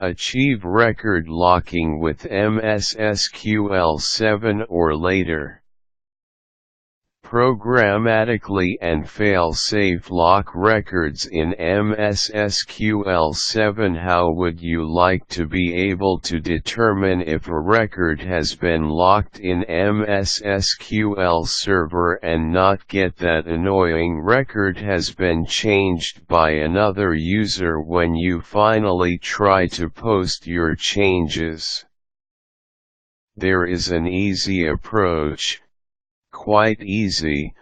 Achieve record locking with MSSQL 7 or later. Programmatically and Failsafe lock records in MSSQL 7. How would you like to be able to determine if a record has been locked in MSSQL Server and not get that annoying record has been changed by another user when you finally try to post your changes? There is an easy approach. Quite easy,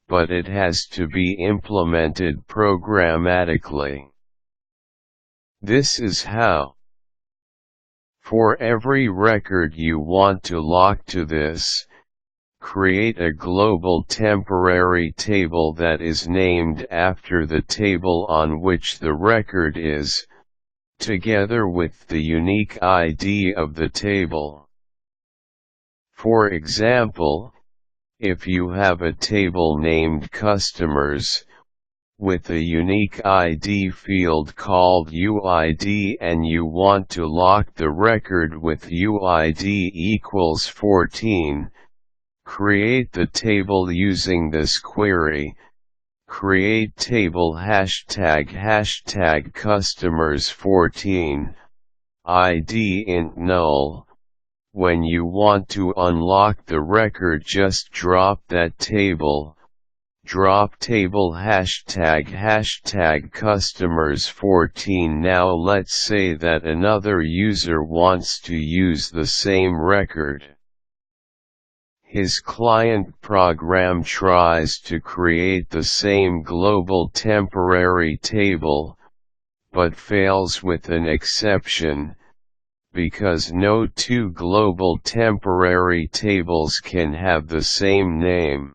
but it has to be implemented programmatically. This is how. For every record you want to lock to this, create a global temporary table that is named after the table on which the record is, together with the unique ID of the table. For example, if you have a table named Customers, with a unique ID field called UID and you want to lock the record with UID equals 14, create the table using this query, create table hashtag customers14, ID int null. When you want to unlock the record, just drop that table, drop table hashtag customers14. Now let's say that another user wants to use the same record. His client program tries to create the same global temporary table, but fails with an exception, because no two global temporary tables can have the same name.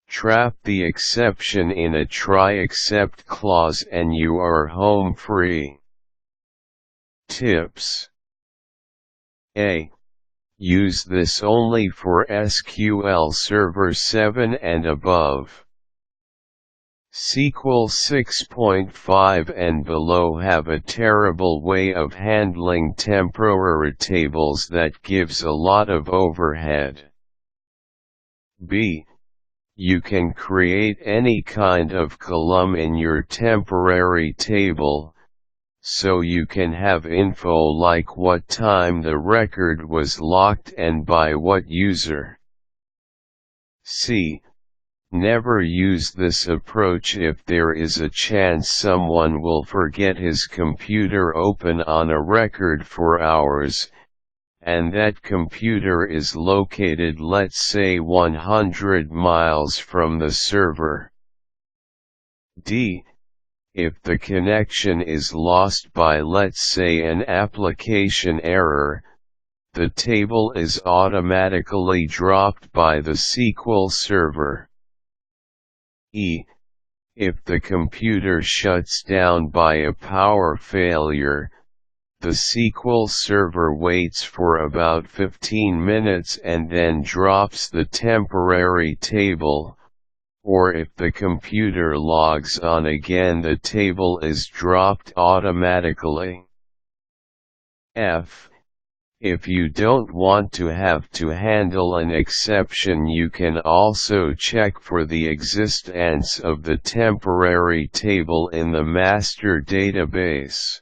Trap the exception in a try except clause and you are home free. Tips: A. Use this only for SQL Server 7 and above. SQL 6.5 and below have a terrible way of handling temporary tables that gives a lot of overhead. B. You can create any kind of column in your temporary table, so you can have info like what time the record was locked and by what user. C. Never use this approach if there is a chance someone will forget his computer open on a record for hours, and that computer is located, let's say, 100 miles from the server. D. If the connection is lost by, let's say, an application error, the table is automatically dropped by the SQL server. E. If the computer shuts down by a power failure, the SQL server waits for about 15 minutes and then drops the temporary table, or if the computer logs on again, the table is dropped automatically. F. If you don't want to have to handle an exception, you can also check for the existence of the temporary table in the master database.